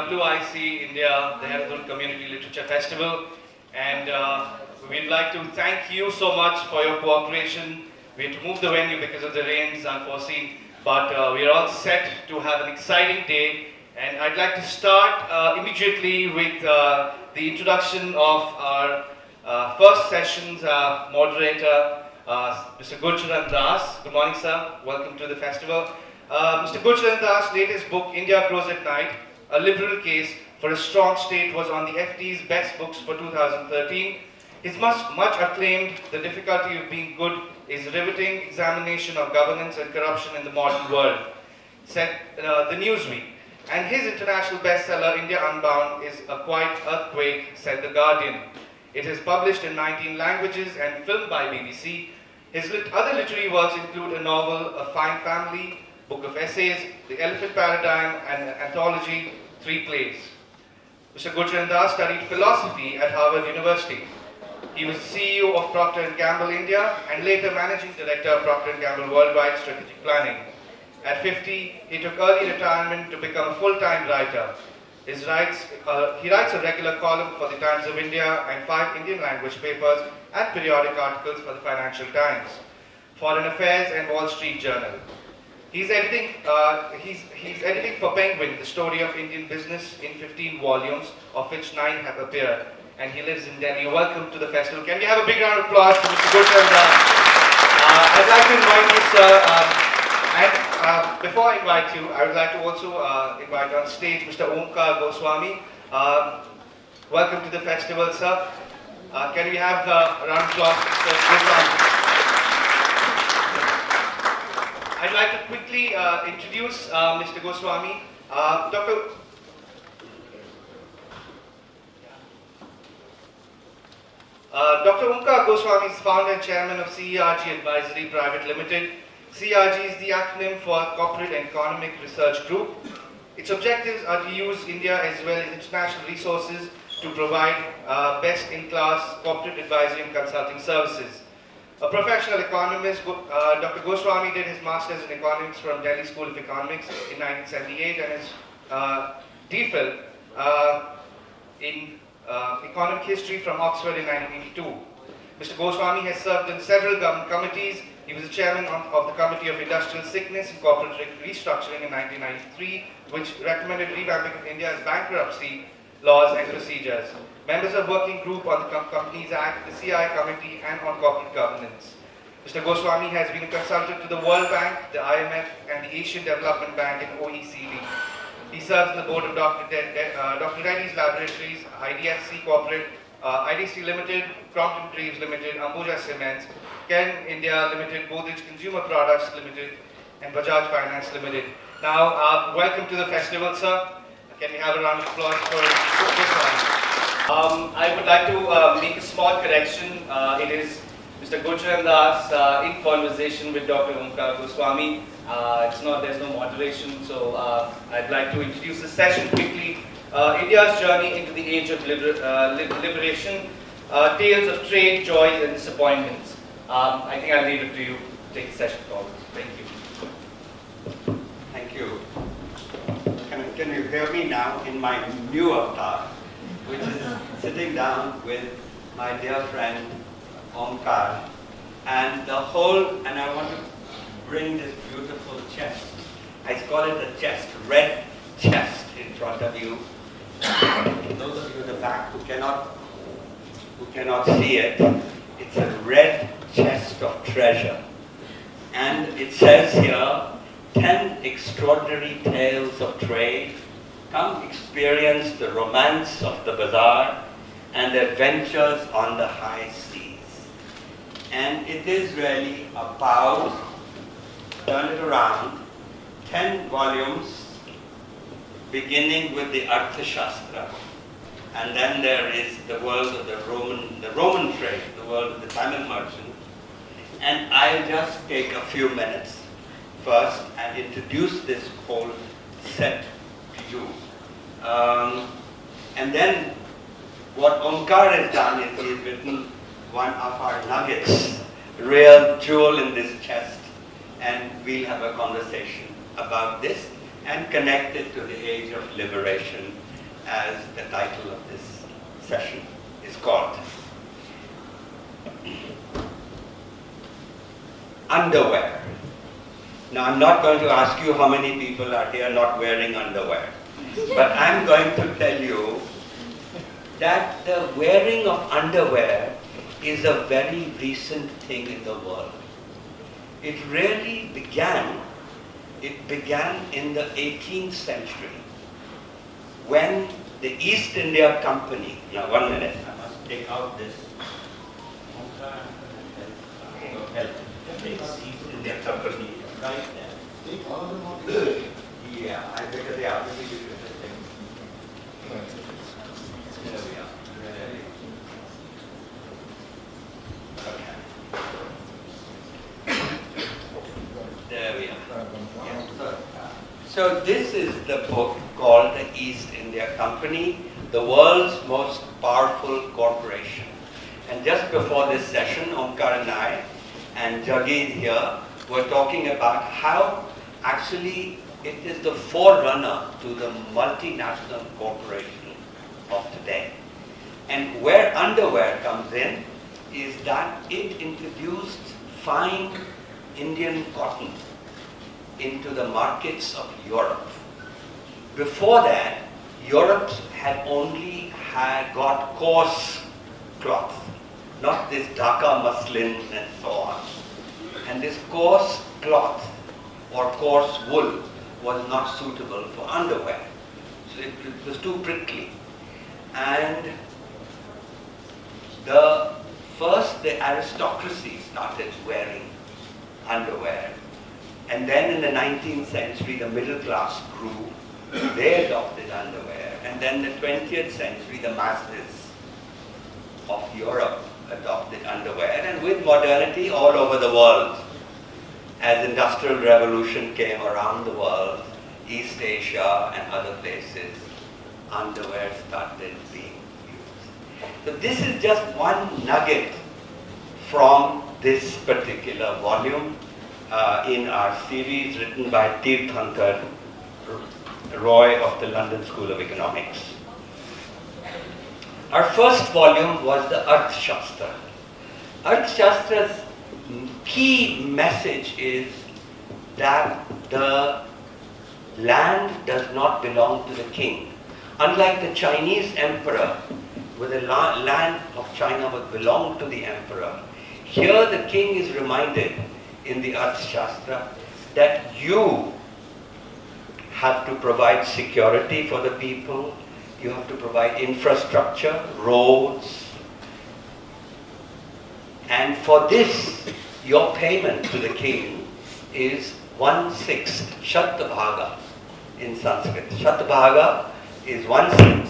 WIC India Dehradun Community Literature Festival, and we'd like to thank you so much for your cooperation. We had to move the venue because of the rains unforeseen, but we are all set to have an exciting day. And I'd like to start immediately with the introduction of our first session's moderator, Mr. Gurcharan. Good morning, sir. Welcome to the festival. Mr. Gurcharan's latest book, India Grows at Night, A Liberal Case for a Strong State, was on the FT's Best Books for 2013. His much acclaimed The Difficulty of Being Good is a riveting examination of governance and corruption in the modern world, said the Newsweek. And his international bestseller, India Unbound, is a quiet earthquake, said The Guardian. It is published in 19 languages and filmed by BBC. His other literary works include a novel, A Fine Family, book of essays, The Elephant Paradigm, and an anthology, 3 plays. Mr. Gurcharan studied philosophy at Harvard University. He was CEO of Procter & Gamble India and later managing director of Procter & Gamble Worldwide Strategic Planning. At 50, he took early retirement to become a full-time writer. He writes a regular column for the Times of India and 5 Indian language papers and periodic articles for the Financial Times, Foreign Affairs and Wall Street Journal. He's editing for Penguin, the story of Indian business in 15 volumes, of which 9 have appeared. And he lives in Delhi. Welcome to the festival. Can we have a big round of applause for Mr. Gurcharan? I'd like to invite you, sir. And before I invite you, I would like to also invite on stage Mr. Omkar Goswami. Welcome to the festival, sir. Can we have a round of applause for Mr. Goswami? I'd like to quickly introduce Mr. Goswami. Dr. Omkar Goswami is founder and chairman of CERG Advisory Private Limited. CERG is the acronym for Corporate and Economic Research Group. Its objectives are to use India as well as international resources to provide best-in-class corporate advisory and consulting services. A professional economist, Dr. Goswami did his master's in economics from Delhi School of Economics in 1978 and his DPhil in economic history from Oxford in 1982. Mr. Goswami has served in several government committees. He was the chairman of the Committee of Industrial Sickness and Corporate Restructuring in 1993, which recommended revamping of India's bankruptcy laws and procedures. Members of Working Group on the Companies Act, the CI Committee, and on Corporate Governance. Mr. Goswami has been a consultant to the World Bank, the IMF, and the Asian Development Bank and OECD. He serves on the board of Dr. Reddy's Laboratories, IDFC Corporate, IDC Limited, Crompton Greaves Limited, Ambuja Cements, Ken India Limited, Godrej Consumer Products Limited, and Bajaj Finance Limited. Now, welcome to the festival, sir. Can we have a round of applause for this one? I would like to make a small correction. It is Mr. Gurcharan in conversation with Dr. Omkar Goswami. There's no moderation, so I'd like to introduce the session quickly. India's journey into the age of liberation, tales of trade, joys and disappointments. I think I'll leave it to you to take the session forward. Thank you. Thank you. Can you hear me now in my new avatar, which is sitting down with my dear friend Omkar, and I want to bring this beautiful chest. I call it a chest, red chest in front of you. Those of you in the back who cannot see it, it's a red chest of treasure. And it says here, 10 extraordinary tales of trade. Come experience the romance of the bazaar and adventures on the high seas. And it is really about, turn it around, 10 volumes, beginning with the Arthashastra. And then there is the world of the Roman trade, the world of the Tamil merchant. And I'll just take a few minutes first and introduce this whole set to you. And then what Omkar has done is he's written one of our nuggets, real jewel in this chest, and we'll have a conversation about this and connect it to the age of liberation as the title of this session is called. Underwear. Now, I'm not going to ask you how many people are here not wearing underwear, but I'm going to tell you that the wearing of underwear is a very recent thing in the world. It really began in the 18th century when the East India Company, now 1 minute, I must take out this. East India Company, right there. Yeah, I figured it out. There we are. There we are. Yeah. So this is the book called the East India Company, the world's most powerful corporation. And just before this session, Omkar and I and Jagid here were talking about how actually it is the forerunner to the multinational corporation of today. And where underwear comes in is that it introduced fine Indian cotton into the markets of Europe. Before that, Europe had only got coarse cloth, not this Dhaka muslin and so on. And this coarse cloth or coarse wool was not suitable for underwear. So it was too prickly. And the aristocracy started wearing underwear. And then in the 19th century, the middle class grew. They adopted underwear. And then the 20th century, the masses of Europe adopted underwear. And with modernity all over the world, as industrial revolution came around the world, East Asia and other places, underwear started being used. So this is just one nugget from this particular volume in our series written by Tirthankar Roy of the London School of Economics. Our first volume was the Arthashastra. Arthashastra's key message is that the land does not belong to the king. Unlike the Chinese emperor, where the land of China would belong to the emperor, here the king is reminded in the Arthashastra that you have to provide security for the people, you have to provide infrastructure, roads, and for this, your payment to the king is 1/6, Shatabhaga in Sanskrit. Shatabhaga is 1/6.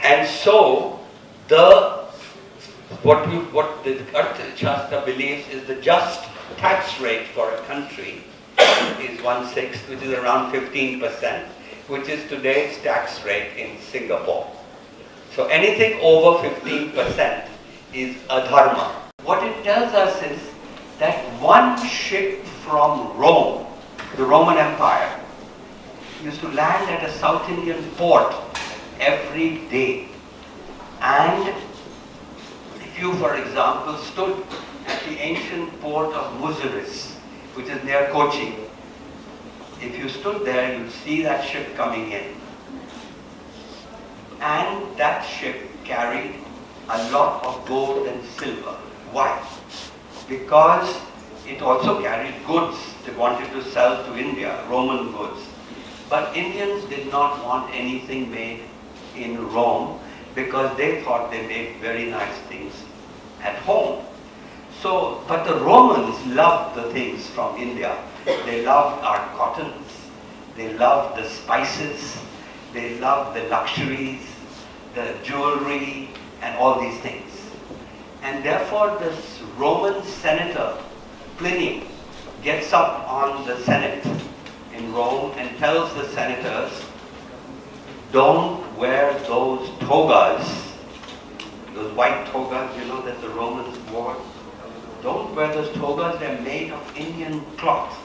And so, what the Arthashastra believes is the just tax rate for a country is 1/6, which is around 15%, which is today's tax rate in Singapore. So anything over 15% is adharma. What it tells us is that one ship from Rome, the Roman Empire, used to land at a South Indian port every day. And if you, for example, stood at the ancient port of Muziris, which is near Kochi, if you stood there, you'd see that ship coming in. And that ship carried a lot of gold and silver. Why? Because it also carried goods they wanted to sell to India, Roman goods. But Indians did not want anything made in Rome because they thought they made very nice things at home. So, but the Romans loved the things from India. They loved our cottons, they loved the spices, they loved the luxuries, the jewelry, and all these things. And therefore this Roman senator, Pliny, gets up on the Senate in Rome and tells the senators, don't wear those togas, those white togas, that the Romans wore. Don't wear those togas, they're made of Indian cloth.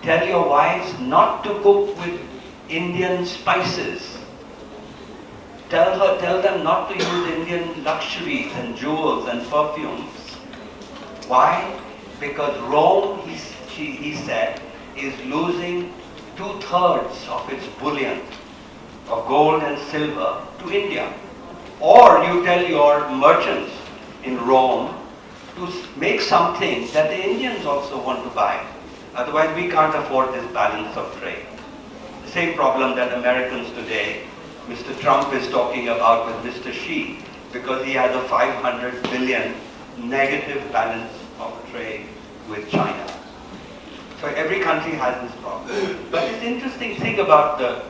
Tell your wives not to cook with Indian spices tell them not to use Indian luxuries and jewels and perfumes. Why? Because Rome, he said, is losing 2/3 of its bullion of gold and silver to India. Or you tell your merchants in Rome to make something that the Indians also want to buy. Otherwise we can't afford this balance of trade. The same problem that Americans today, Mr. Trump is talking about with Mr. Xi, because he has a 500 billion negative balance of trade with China. So every country has this problem. But this interesting thing about the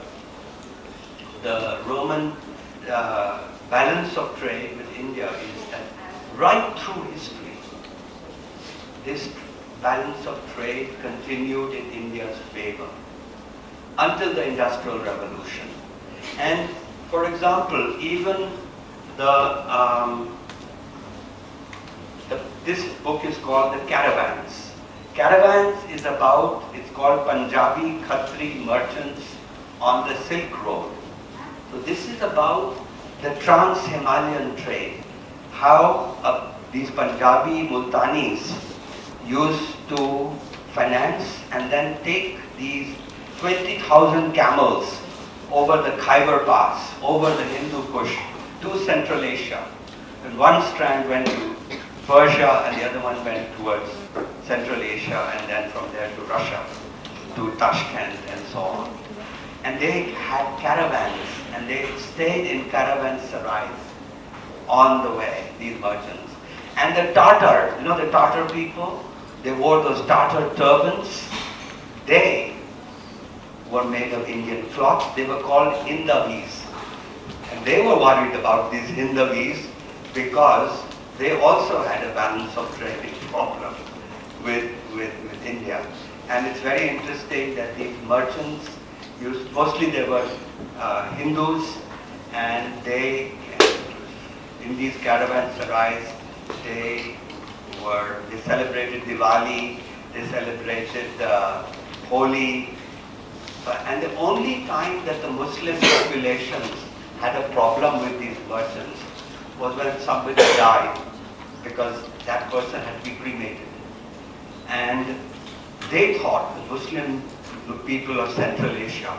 Roman balance of trade with India is that right through history, this balance of trade continued in India's favor until the Industrial Revolution. And for example, even this book is called The Caravans. Caravans is about, it's called Punjabi Khatri merchants on the Silk Road. So this is about the trans-Himalayan trade, how these Punjabi Multanis used to finance and then take these 20,000 camels over the Khyber Pass, over the Hindu Kush to Central Asia. And one strand went to Persia and the other one went towards Central Asia and then from there to Russia, to Tashkent and so on. And they had caravans and they stayed in caravanserais on the way, these merchants. And the Tatar, you know the Tatar people, they wore those Tatar turbans. They were made of Indian cloth. They were called Hindavis. And they were worried about these Hindavis because they also had a balance of trade problem with India. And it's very interesting that these merchants used, mostly they were Hindus, and they, in these caravanserais, they celebrated Diwali, they celebrated Holi, and the only time that the Muslim populations had a problem with these merchants was when somebody died, because that person had to be cremated. And they thought, the Muslim people of Central Asia,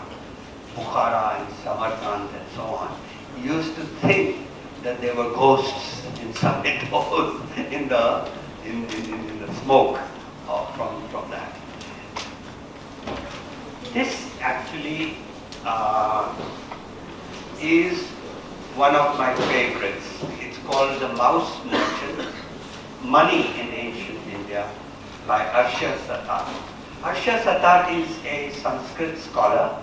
Bukhara and Samarkand and so on, used to think that there were ghosts inside those in the smoke from that. This actually is one of my favorites. It's called The Mouse Merchant, Money in Ancient India by Arsha Satar. Arsha Satar is a Sanskrit scholar,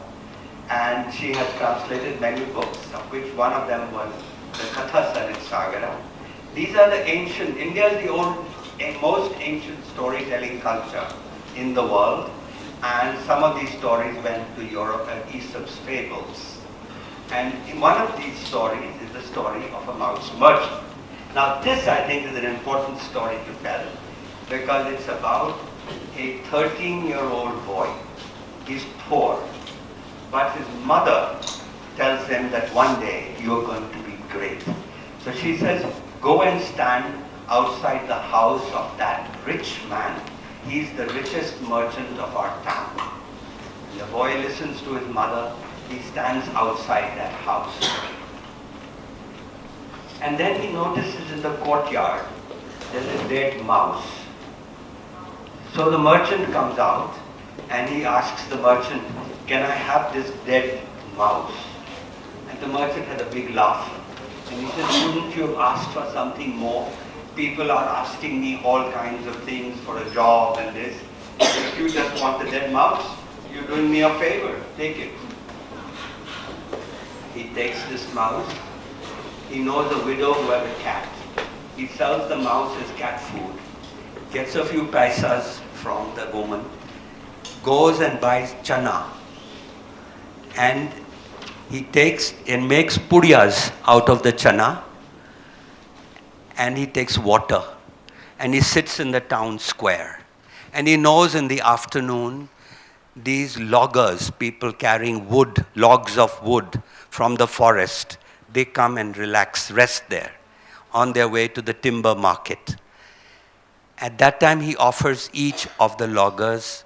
and she has translated many books, of which one of them was the Katha Sarit Sagara. These are the ancient, India is the most ancient storytelling culture in the world, and some of these stories went to Europe as Aesop's fables. And in one of these stories is the story of a mouse merchant. Now this, I think, is an important story to tell, because it's about a 13-year-old boy. He's poor, but his mother tells him that one day you're going to be great. So she says, go and stand outside the house of that rich man. He's the richest merchant of our town. And the boy listens to his mother. He stands outside that house. And then he notices in the courtyard there's a dead mouse. So the merchant comes out and he asks the merchant, can I have this dead mouse? And the merchant had a big laugh. And he says, shouldn't you have asked for something more? People are asking me all kinds of things for a job and this. If you just want the dead mouse, you're doing me a favor. Take it. He takes this mouse. He knows a widow who has a cat. He sells the mouse as cat food. Gets a few paisas from the woman. Goes and buys chana. And he takes and makes pudiyas out of the chana. And he takes water. And he sits in the town square. And he knows in the afternoon, these loggers, people carrying wood, logs of wood from the forest, they come and relax, rest there on their way to the timber market. At that time, he offers each of the loggers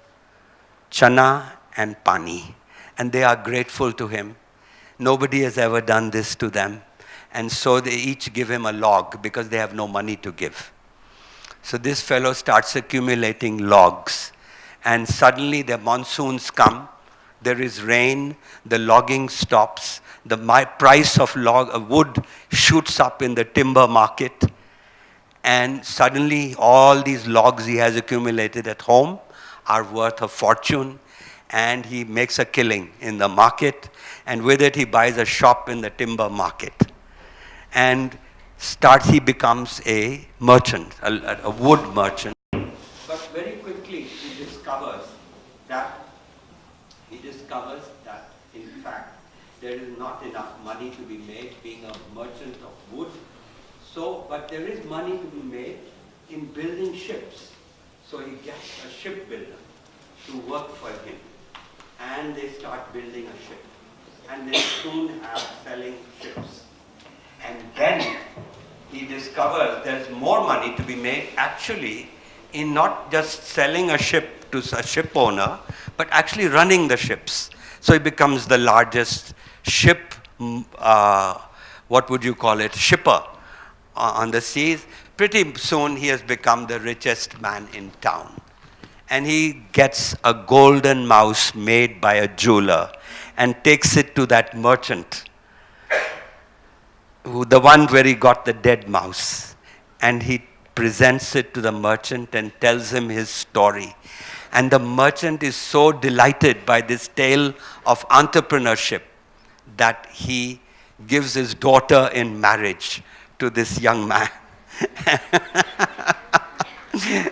chana and pani, and they are grateful to him. Nobody has ever done this to them, and so they each give him a log because they have no money to give. So this fellow starts accumulating logs, and suddenly the monsoons come, there is rain, the logging stops, the price of wood shoots up in the timber market, and suddenly all these logs he has accumulated at home are worth a fortune, and he makes a killing in the market, and with it he buys a shop in the timber market. And he becomes a merchant, a wood merchant. But very quickly he discovers that in fact there is not enough money to be made being a merchant of wood. But there is money to be made in building ships. So he gets a shipbuilder to work for him, and they start building a ship, and they soon have selling ships. And then he discovers there's more money to be made actually in not just selling a ship to a ship owner, but actually running the ships. So he becomes the largest ship, what would you call it, shipper on the seas. Pretty soon he has become the richest man in town. And he gets a golden mouse made by a jeweler and takes it to that merchant, the one where he got the dead mouse. And he presents it to the merchant and tells him his story. And the merchant is so delighted by this tale of entrepreneurship that he gives his daughter in marriage to this young man.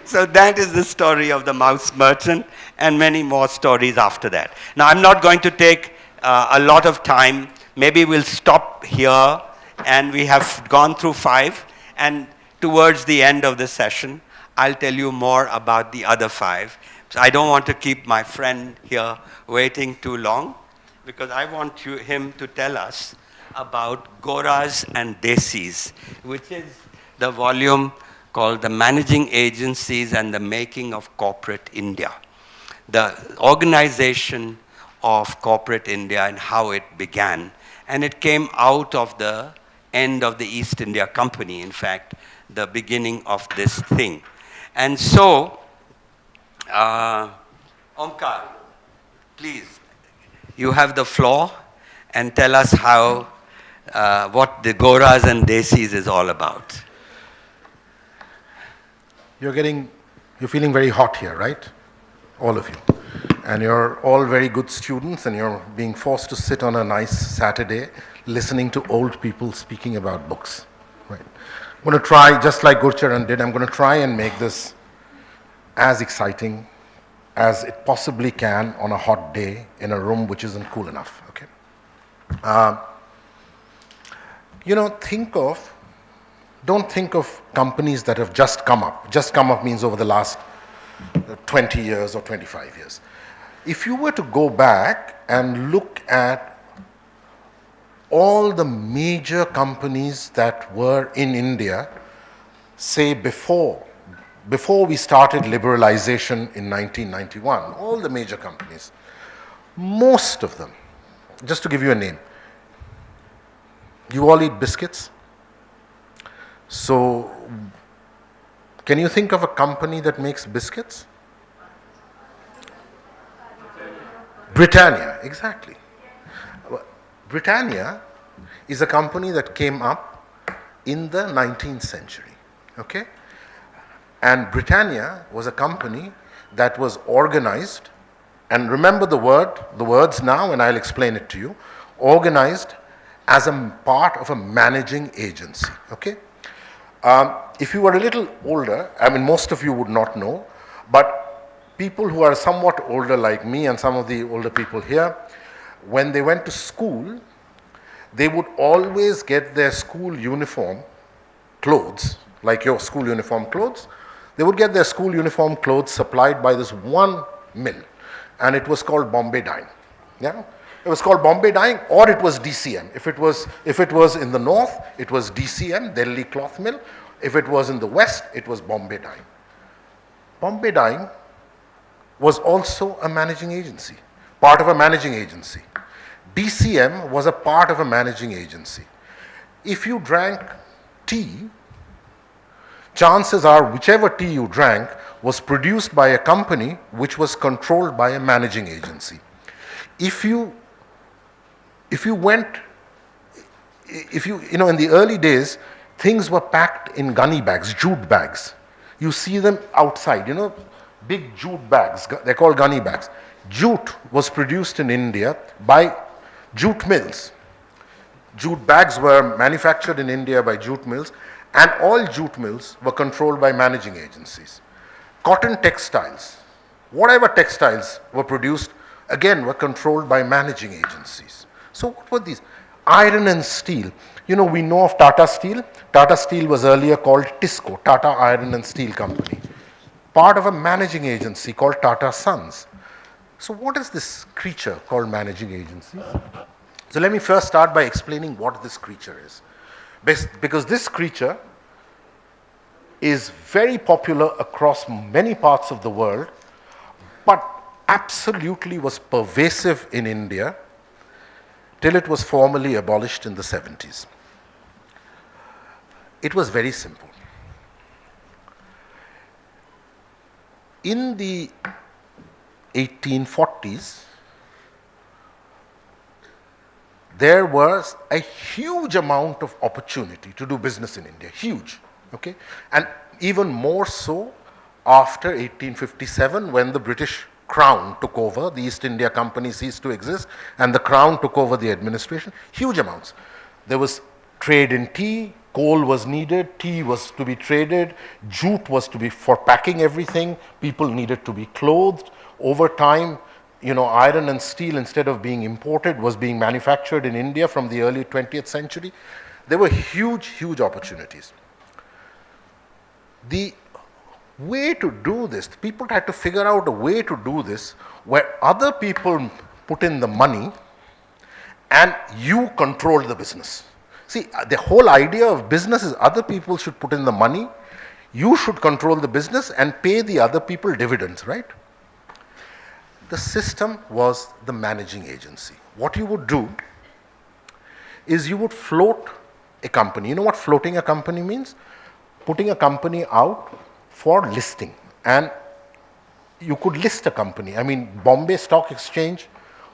So that is the story of the mouse merchant, and many more stories after that. Now I'm not going to take a lot of time. Maybe we'll stop here, and we have gone through 5, and towards the end of the session I'll tell you more about the other 5. So I don't want to keep my friend here waiting too long, because I want him to tell us about Goras and Desis, which is the volume called The Managing Agencies and the Making of Corporate India, the organization of corporate India and how it began. And it came out of the end of the East India Company, in fact, the beginning of this thing. And so, Omkar, please, you have the floor, and tell us how, what the Goras and Desis is all about. You're feeling very hot here, right? All of you. And you're all very good students, and you're being forced to sit on a nice Saturday listening to old people speaking about books. Right. I'm going to try, just like Gurcharan did, I'm going to try and make this as exciting as it possibly can on a hot day in a room which isn't cool enough. Okay. Don't think of companies that have just come up. Just come up means over the last 20 years or 25 years. If you were to go back and look at all the major companies that were in India, say before we started liberalization in 1991, all the major companies, most of them, just to give you a name, you all eat biscuits? So, can you think of a company that makes biscuits? Britannia, exactly. Britannia is a company that came up in the 19th century, okay? And Britannia was a company that was organized, and remember the words now, and I'll explain it to you, organized as a part of a managing agency, okay? If you were a little older, I mean, most of you would not know, but people who are somewhat older like me and some of the older people here, when they went to school, they would always get their school uniform clothes, like your school uniform clothes. They would get their school uniform clothes supplied by this one mill, and it was called Bombay Dyeing. Yeah? It was called Bombay Dyeing, or it was DCM. If it was in the north, it was DCM, Delhi Cloth Mill. If it was in the west, it was Bombay Dyeing. Bombay Dyeing was also a managing agency, part of a managing agency. DCM was a part of a managing agency. If you drank tea, chances are whichever tea you drank was produced by a company which was controlled by a managing agency. If you went, in the early days, things were packed in gunny bags, jute bags. You see them outside, big jute bags, they're called gunny bags. Jute was produced in India by jute mills. Jute bags were manufactured in India by jute mills, and all jute mills were controlled by managing agencies. Cotton textiles, whatever textiles were produced, again were controlled by managing agencies. So what were these? Iron and steel. We know of Tata Steel. Tata Steel was earlier called TISCO, Tata Iron and Steel Company, part of a managing agency called Tata Sons. So what is this creature called managing agencies? So let me first start by explaining what this creature is. Because this creature is very popular across many parts of the world, but absolutely was pervasive in India till it was formally abolished in the 70s. It was very simple. In the 1840s, there was a huge amount of opportunity to do business in India, huge, okay? And even more so after 1857, when the British Crown took over, the East India Company ceased to exist, and the Crown took over the administration, huge amounts. There was trade in tea, coal was needed, tea was to be traded, jute was to be for packing everything, people needed to be clothed. Over time, iron and steel, instead of being imported, was being manufactured in India from the early 20th century. There were huge, huge opportunities. The way to do this, people had to figure out a way to do this where other people put in the money and you control the business. See, the whole idea of business is other people should put in the money, you should control the business and pay the other people dividends, right? The system was the managing agency. What you would do is you would float a company. You know what floating a company means? Putting a company out for listing. And you could list a company. Bombay Stock Exchange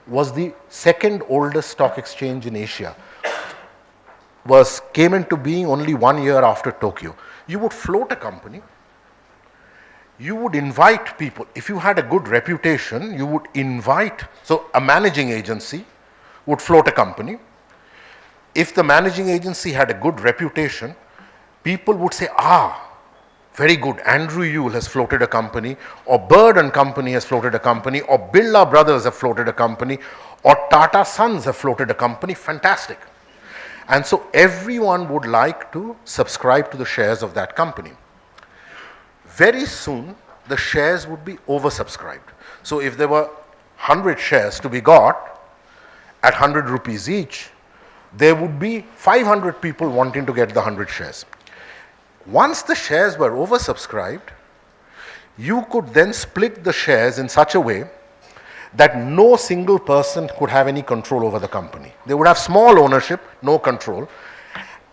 was the second oldest stock exchange in Asia. Came into being only 1 year after Tokyo. You would float a company. You would invite people. If you had a good reputation, you would invite. So a managing agency would float a company. If the managing agency had a good reputation, people would say, very good, Andrew Yule has floated a company, or Bird and Company has floated a company, or Birla Brothers have floated a company, or Tata Sons have floated a company, fantastic. And so everyone would like to subscribe to the shares of that company. Very soon, the shares would be oversubscribed. So if there were 100 shares to be got at 100 rupees each, there would be 500 people wanting to get the 100 shares. Once the shares were oversubscribed, you could then split the shares in such a way that no single person could have any control over the company. They would have small ownership, no control,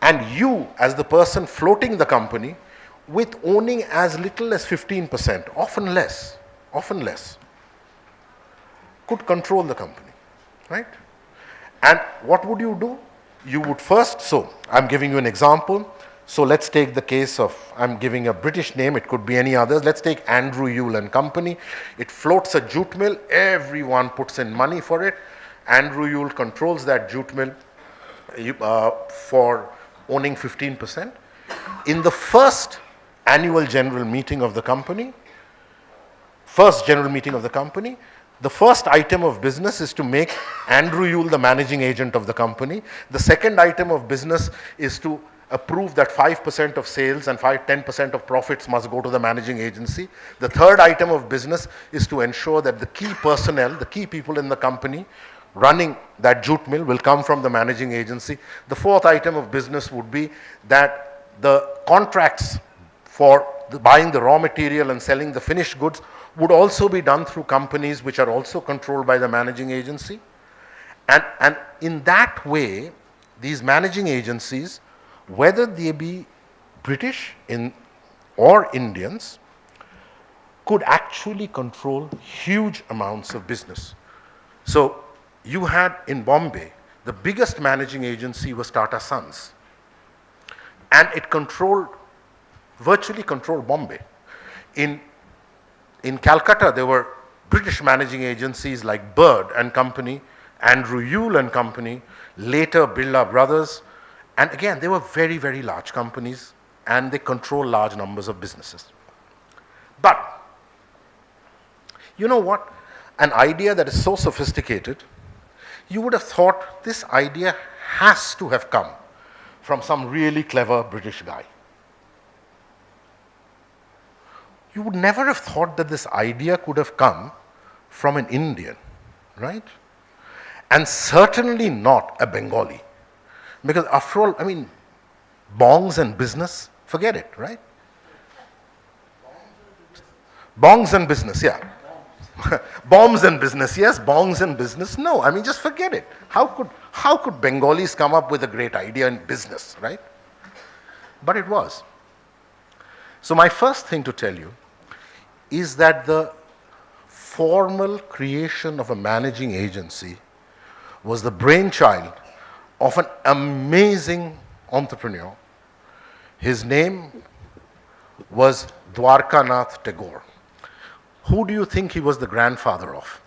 and you, as the person floating the company, with owning as little as 15%, often less, could control the company, right? And what would you do? You would first, I'm giving you an example. So let's take the case of, I'm giving a British name, it could be any others. Let's take Andrew Yule and Company. It floats a jute mill, everyone puts in money for it. Andrew Yule controls that jute mill for owning 15%. In the first annual general meeting of the company, the first item of business is to make Andrew Yule the managing agent of the company. The second item of business is to approve that 5% of sales and 10% of profits must go to the managing agency. The third item of business is to ensure that the key personnel, the key people in the company, running that jute mill will come from the managing agency. The fourth item of business would be that the contracts for buying the raw material and selling the finished goods would also be done through companies which are also controlled by the managing agency. And in that way, these managing agencies, whether they be British or Indians, could actually control huge amounts of business. So you had in Bombay, the biggest managing agency was Tata Sons. And it virtually controlled Bombay. In Calcutta, there were British managing agencies like Bird and Company, Andrew Yule and Company, later Birla Brothers. And again, they were very, very large companies, and they control large numbers of businesses. But you know what? An idea that is so sophisticated, you would have thought this idea has to have come from some really clever British guy. You would never have thought that this idea could have come from an Indian, right? And certainly not a Bengali. Because after all, I mean, bongs and business, forget it, right? Bongs and business, yeah. Bombs and business, yes. Bongs and business, no. I mean, just forget it. How could Bengalis come up with a great idea in business, right? But it was. So my first thing to tell you is that the formal creation of a managing agency was the brainchild of an amazing entrepreneur. His name was Dwarkanath Tagore. Who do you think he was the grandfather of?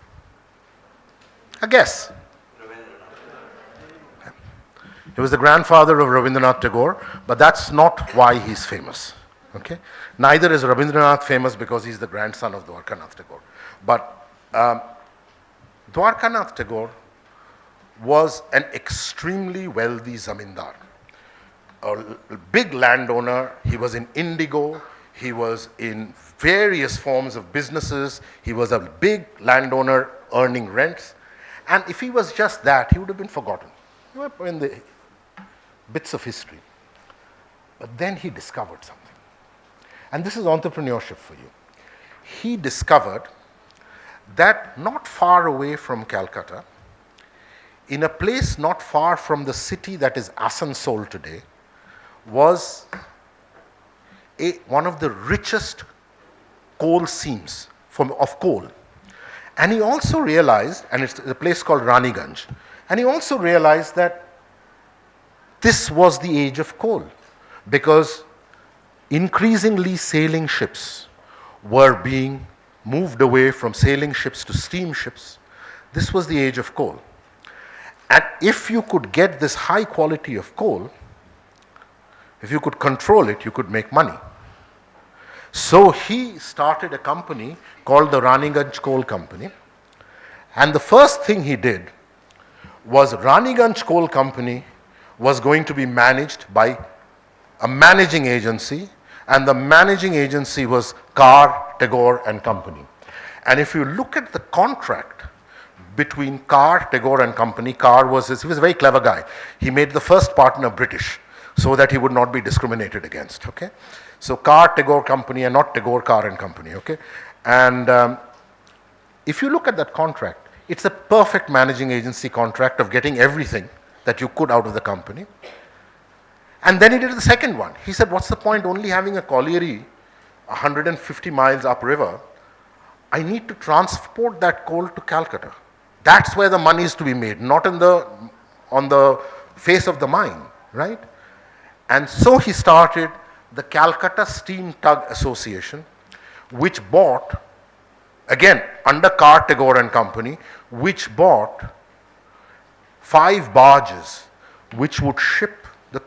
A guess. He was the grandfather of Rabindranath Tagore, but that's not why he's famous. Okay? Neither is Rabindranath famous because he's the grandson of Dwarkanath Tagore. But Dwarkanath Tagore was an extremely wealthy zamindar, a big landowner. He was in indigo. He was in various forms of businesses. He was a big landowner earning rents. And if he was just that, he would have been forgotten in the bits of history. But then he discovered something. And this is entrepreneurship for you. He discovered that not far away from Calcutta, in a place not far from the city that is Asansol today, was one of the richest coal seams of coal. And he also realized, and it's a place called Raniganj, and he also realized that this was the age of coal, because increasingly sailing ships were being moved away from sailing ships to steam ships. This was the age of coal. And if you could get this high quality of coal, if you could control it, you could make money. So he started a company called the Raniganj Coal Company. And the first thing he did was Raniganj Coal Company was going to be managed by a managing agency, and the managing agency was Carr, Tagore and Company. And if you look at the contract between Carr, Tagore and Company, he was a very clever guy. He made the first partner British so that he would not be discriminated against, okay? So Carr, Tagore Company and not Tagore, Carr and Company, okay? And if you look at that contract, it's a perfect managing agency contract of getting everything that you could out of the company. And then he did the second one. He said, what's the point only having a colliery 150 miles upriver? I need to transport that coal to Calcutta. That's where the money is to be made, not on the face of the mine, right? And so he started the Calcutta Steam Tug Association, which bought, again, under Carr, Tagore and Company, which bought 5 barges which would ship the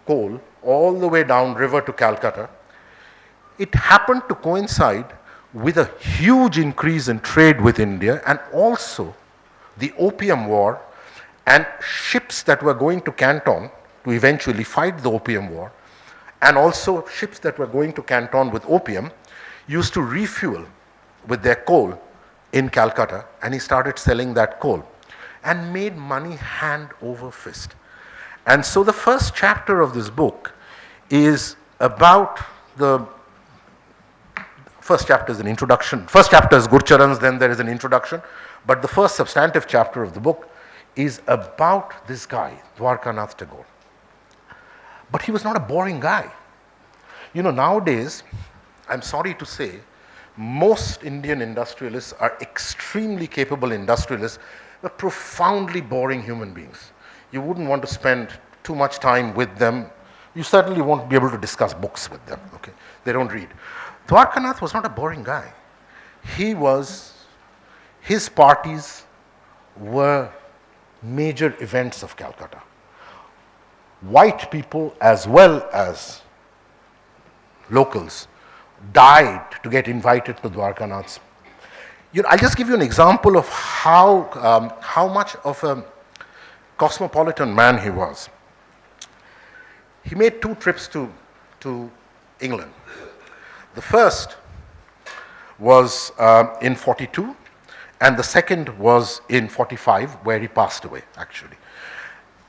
coal all the way down river to Calcutta. It happened to coincide with a huge increase in trade with India, and also the Opium War, and ships that were going to Canton to eventually fight the Opium War, and also ships that were going to Canton with opium used to refuel with their coal in Calcutta, and he started selling that coal. and made money hand over fist. And so the first chapter of this book is about the first chapter is an introduction. First chapter is Gurcharan's, then there is an introduction. But the first substantive chapter of the book is about this guy, Dwarkanath Tagore. But he was not a boring guy. You know, nowadays, I'm sorry to say, most Indian industrialists are extremely capable industrialists, but profoundly boring human beings. You wouldn't want to spend too much time with them. You certainly won't be able to discuss books with them, okay? They don't read. Dwarkanath was not a boring guy. His parties were major events of Calcutta. White people as well as locals died to get invited to Dwarkanath's. You know, I'll just give you an example of how much of a cosmopolitan man he was. He made 2 trips to England. The first was in 42, and the second was in 45, where he passed away, actually.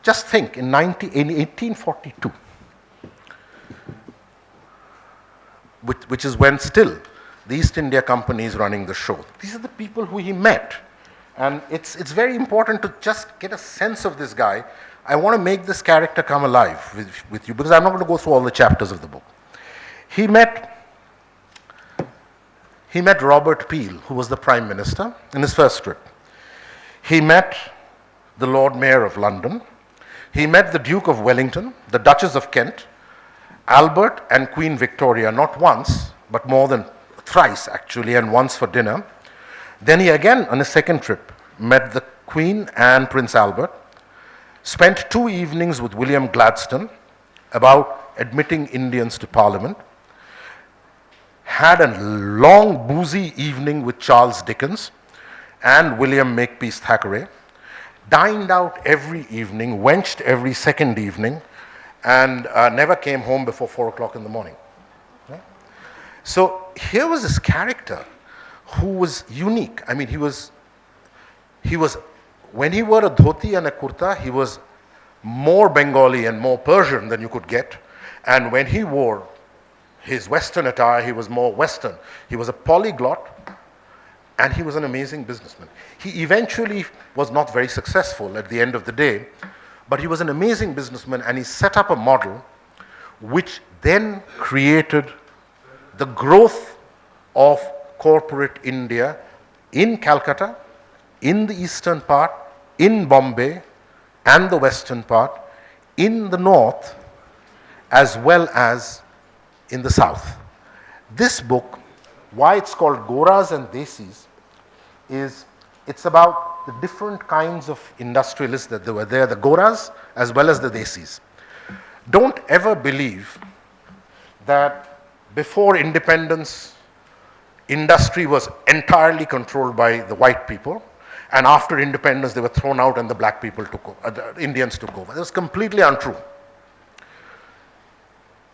Just think, in 1842, which is when still the East India Company is running the show. These are the people who he met. And it's very important to just get a sense of this guy. I want to make this character come alive with you, because I'm not going to go through all the chapters of the book. He met Robert Peel, who was the Prime Minister, in his first trip. He met the Lord Mayor of London. He met the Duke of Wellington, the Duchess of Kent, Albert and Queen Victoria, not once, but more than thrice actually, and once for dinner. Then he again, on his second trip, met the Queen and Prince Albert, spent 2 evenings with William Gladstone about admitting Indians to Parliament, had a long boozy evening with Charles Dickens and William Makepeace Thackeray, dined out every evening, wenched every second evening, and never came home before 4 o'clock in the morning. Right? So here was this character who was unique. I mean, he was, when he wore a dhoti and a kurta, he was more Bengali and more Persian than you could get. And when he wore his Western attire, he was more Western. He was a polyglot, and he was an amazing businessman. He eventually was not very successful at the end of the day, but he was an amazing businessman, and he set up a model which then created the growth of corporate India in Calcutta, in the eastern part, in Bombay, and the western part, in the north, as well as in the south. This book, why it's called Goras and Desis, is it's about the different kinds of industrialists that were there, the Goras as well as the Desis. Don't ever believe that before independence, industry was entirely controlled by the white people, and after independence they were thrown out and the black people took over, the Indians took over. That's completely untrue.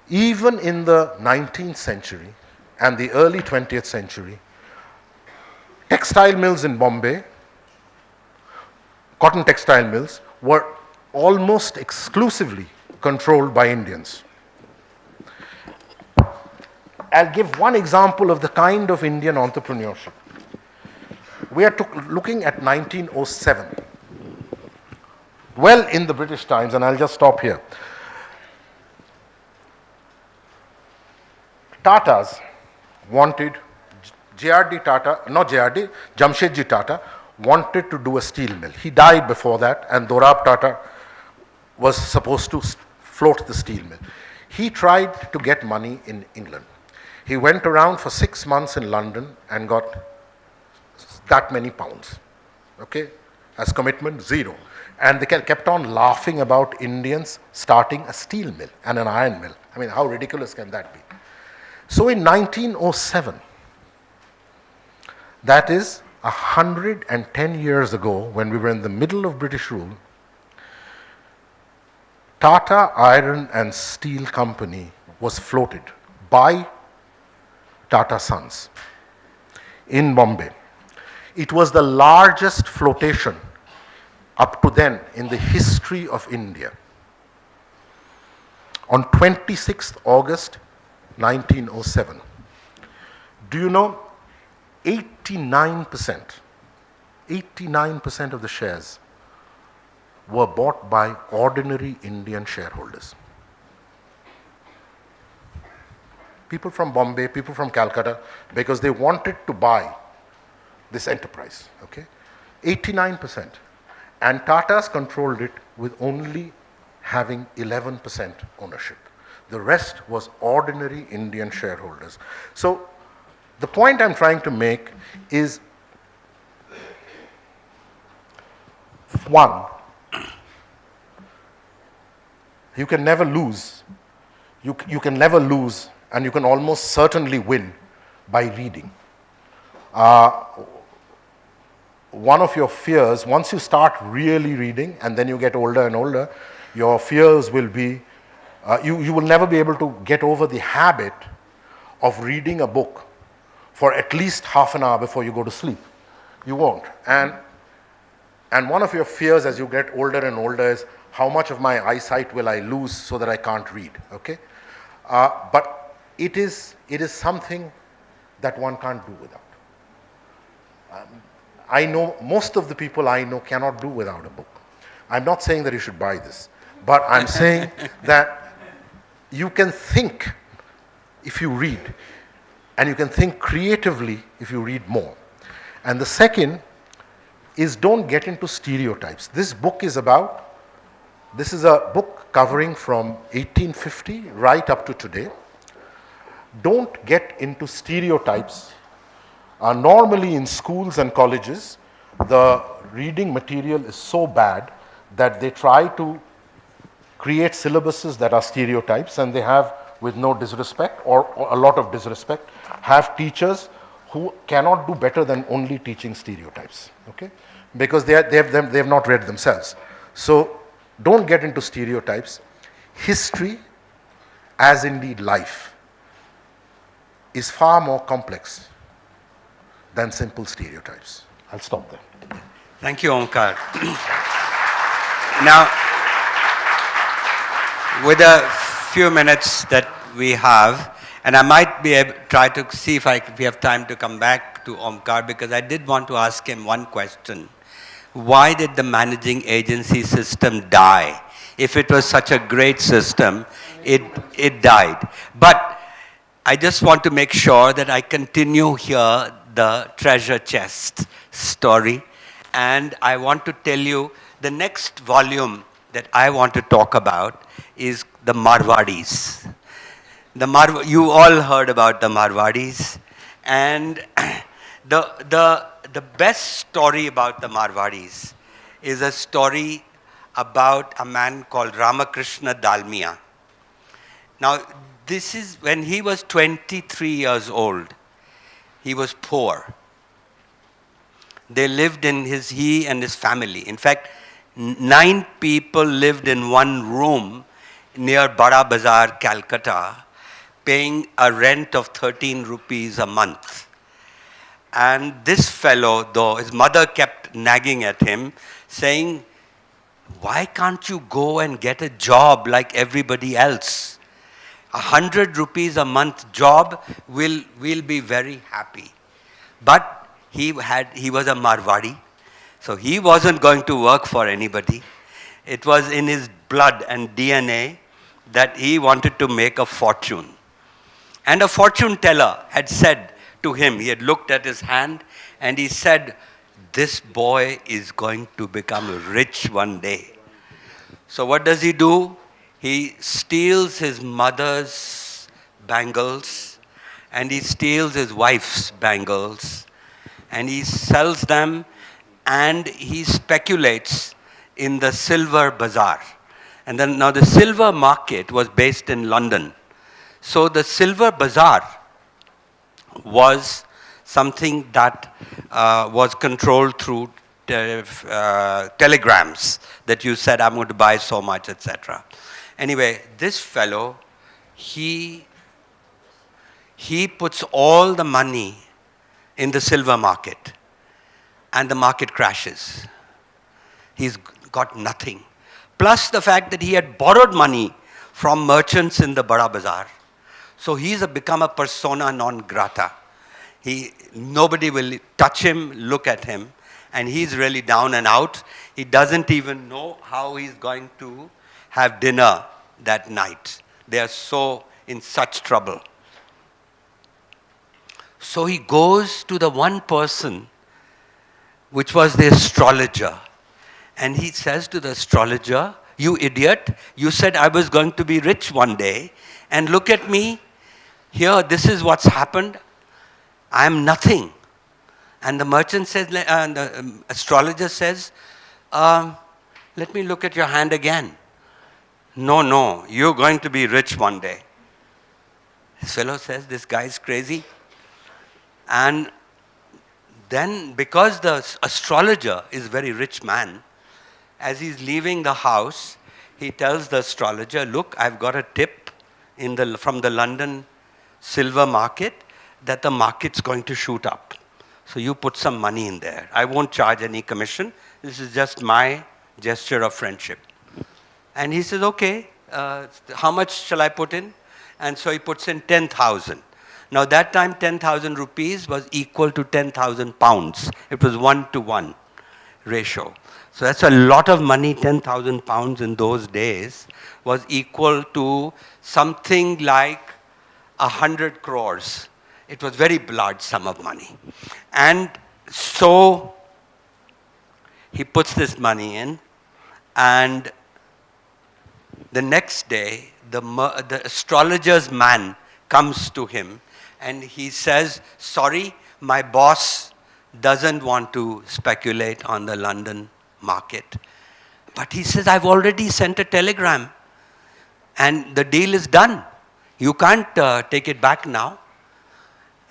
Even in the 19th century and the early 20th century, textile mills in Bombay, cotton textile mills, were almost exclusively controlled by Indians. I'll give one example of the kind of Indian entrepreneurship. We are looking at 1907, well in the British times, and I'll just stop here. Tatas wanted, Jamshedji Tata wanted to do a steel mill. He died before that, and Dorab Tata was supposed to float the steel mill. He tried to get money in England. He went around for 6 months in London and got that many pounds, okay, as commitment, 0. And they kept on laughing about Indians starting a steel mill and an iron mill. I mean, how ridiculous can that be? So in 1907, that is 110 years ago, when we were in the middle of British rule, Tata Iron and Steel Company was floated by Tata Sons in Bombay. It was the largest flotation up to then in the history of India. On 26th August 1907, do you know 89% of the shares were bought by ordinary Indian shareholders. People from Bombay, people from Calcutta, because they wanted to buy this enterprise, okay? 89%. And Tatas controlled it with only having 11% ownership. The rest was ordinary Indian shareholders. So the point I'm trying to make is, one, you can never lose. You can never lose, and you can almost certainly win by reading. One of your fears, once you start really reading and then you get older and older, your fears will be, you will never be able to get over the habit of reading a book for at least half an hour before you go to sleep. You won't. And one of your fears as you get older and older is, how much of my eyesight will I lose so that I can't read, okay? But it is something that one can't do without. I know most of the people I know cannot do without a book. I'm not saying that you should buy this, but I'm saying that you can think if you read, and you can think creatively if you read more. And the second is, don't get into stereotypes. This is a book covering from 1850 right up to today. Don't get into stereotypes. Normally in schools and colleges, the reading material is so bad that they try to create syllabuses that are stereotypes, and they have, with no disrespect or a lot of disrespect, have teachers who cannot do better than only teaching stereotypes, okay? Because they have not read themselves. So don't get into stereotypes. History, as indeed life, is far more complex than simple stereotypes. I'll stop there. Thank you, Omkar. Now, with a few minutes that we have, and I might be able try to see if we have time to come back to Omkar, because I did want to ask him one question. Why did the managing agency system die? If it was such a great system, it died. But I just want to make sure that I continue here the treasure chest story. And I want to tell you the next volume that I want to talk about is the Marwadis. You all heard about the Marwadis. And the best story about the Marwadis is a story about a man called Ramakrishna Dalmia. Now, this is when he was 23 years old. He was poor. They lived he and his family. In fact, 9 people lived in one room near Bada Bazar, Calcutta, paying a rent of 13 rupees a month. And this fellow, though, his mother kept nagging at him, saying, why can't you go and get a job like everybody else? 100 rupees a month job, we'll be very happy. But he was a Marwadi, so he wasn't going to work for anybody. It was in his blood and DNA that he wanted to make a fortune. And a fortune teller had said to him, he had looked at his hand and he said, this boy is going to become rich one day. So what does he do? He steals his mother's bangles and he steals his wife's bangles and he sells them and he speculates in the silver bazaar. And then now the silver market was based in London. So the silver bazaar was something that was controlled through telegrams that you said, I'm going to buy so much, etc. Anyway, this fellow, he puts all the money in the silver market and the market crashes. He's got nothing. Plus the fact that he had borrowed money from merchants in the Bada Bazaar. So he's become a persona non grata. Nobody will touch him, look at him, and he's really down and out. He doesn't even know how he's going to have dinner that night. They are so in such trouble. So he goes to the one person, which was the astrologer. And he says to the astrologer, "You idiot, you said I was going to be rich one day, and look at me, here, this is what's happened. I am nothing." And the merchant says, the astrologer says, "Let me look at your hand again." No, you're going to be rich one day." This fellow says, this guy's crazy. And then, because the astrologer is a very rich man, as he's leaving the house, he tells the astrologer, "Look, I've got a tip from the London silver market that the market's going to shoot up. So you put some money in there. I won't charge any commission. This is just my gesture of friendship." And he says, "Okay, how much shall I put in?" And so he puts in 10,000. Now that time 10,000 rupees was equal to 10,000 pounds. It was 1-to-1 ratio. So that's a lot of money. 10,000 pounds in those days was equal to something like 100 crores. It was very large sum of money. And so he puts this money in, and the next day the astrologer's man comes to him and he says, "Sorry, my boss doesn't want to speculate on the London market." But he says, "I've already sent a telegram and the deal is done. You can't take it back now."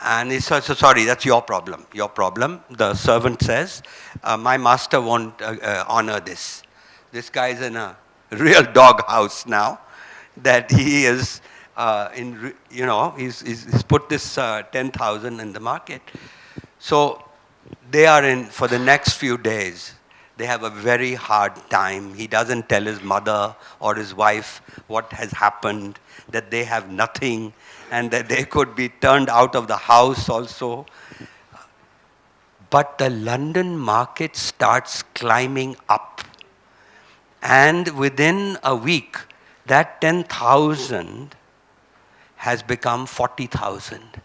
And he says, "So sorry, that's your problem. Your problem." The servant says, "My master won't honor this." This guy is in a real doghouse now, that he is he's put this 10,000 in the market. So they are in, for the next few days, they have a very hard time. He doesn't tell his mother or his wife what has happened, that they have nothing, and that they could be turned out of the house also. But the London market starts climbing up. And within a week, that 10,000 has become 40,000.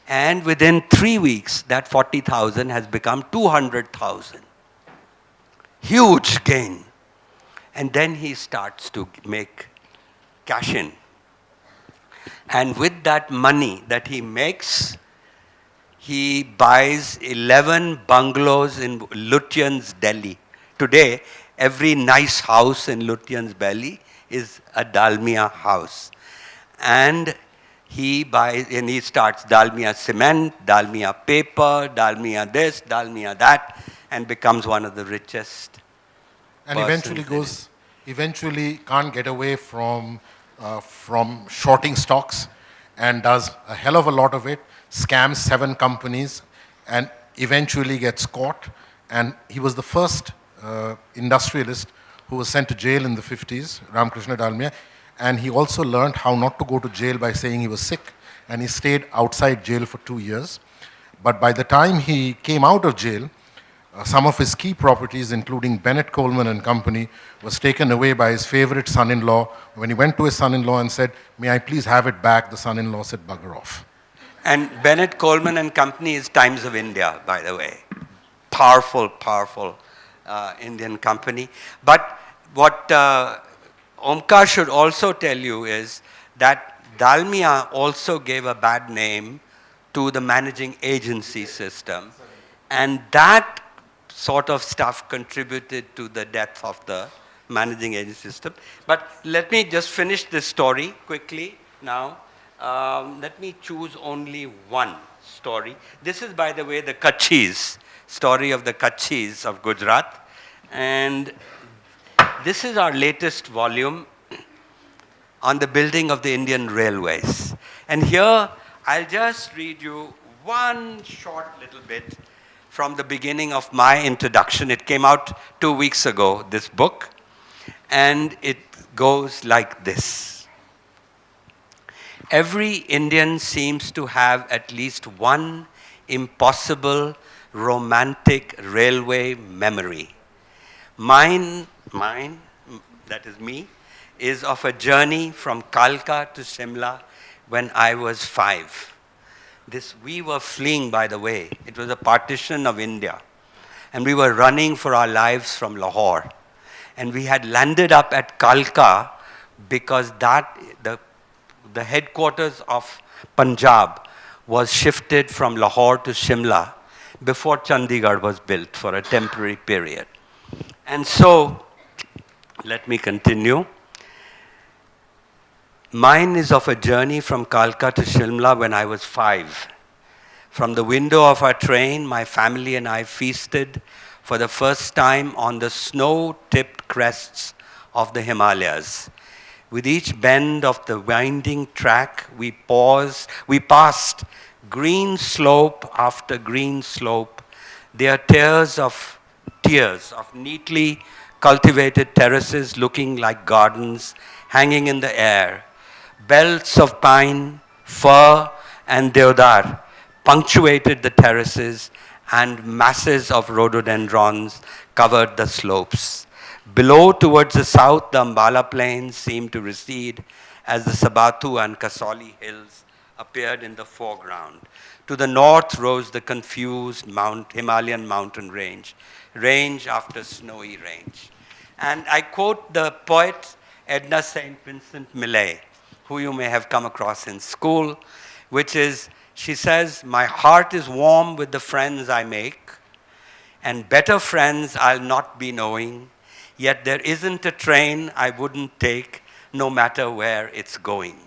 And within 3 weeks, that 40,000 has become 200,000. Huge gain. And then he starts to make cash in. And with that money that he makes, he buys 11 bungalows in Lutyens, Delhi. Today, every nice house in Lutyens, Delhi is a Dalmia house. And he starts Dalmia cement, Dalmia paper, Dalmia this, Dalmia that, and becomes one of the richest. And eventually can't get away from shorting stocks, and does a hell of a lot of it, scams 7 companies, and eventually gets caught. And he was the first industrialist who was sent to jail in the 50s, Ramakrishna Dalmia. And he also learned how not to go to jail by saying he was sick, and he stayed outside jail for 2 years. But by the time he came out of jail, some of his key properties, including Bennett Coleman and Company, was taken away by his favorite son-in-law. When he went to his son-in-law and said, "May I please have it back?" the son-in-law said, "Bugger off." And Bennett Coleman and Company is Times of India, by the way. Powerful Indian company. But what Omkar should also tell you is that Dalmia also gave a bad name to the managing agency system. And that sort of stuff contributed to the death of the managing agency system. But let me just finish this story quickly now. Let me choose only one story. This is, by the way, the Kachis, story of the Kachis of Gujarat. And this is our latest volume on the building of the Indian railways. And here, I'll just read you one short little bit from the beginning of my introduction. It came out 2 weeks ago, this book, and it goes like this. Every Indian seems to have at least one impossible romantic railway memory. Mine, that is me, is of a journey from Kalka to Shimla when I was 5. We were fleeing, by the way. It was a partition of India. And we were running for our lives from Lahore. And we had landed up at Kalka because the headquarters of Punjab was shifted from Lahore to Shimla before Chandigarh was built for a temporary period. And so, let me continue. Mine is of a journey from Kalka to Shimla when I was 5. From the window of our train, my family and I feasted for the first time on the snow-tipped crests of the Himalayas. With each bend of the winding track, we passed green slope after green slope. There are tiers of neatly cultivated terraces looking like gardens hanging in the air. Belts of pine, fir, and deodar punctuated the terraces, and masses of rhododendrons covered the slopes. Below, towards the south, the Ambala plains seemed to recede as the Sabatu and Kasauli hills appeared in the foreground. To the north rose the confused Himalayan mountain range after snowy range. And I quote the poet Edna St. Vincent Millay, who you may have come across in school, which is, she says, "My heart is warm with the friends I make, and better friends I'll not be knowing, yet there isn't a train I wouldn't take, no matter where it's going."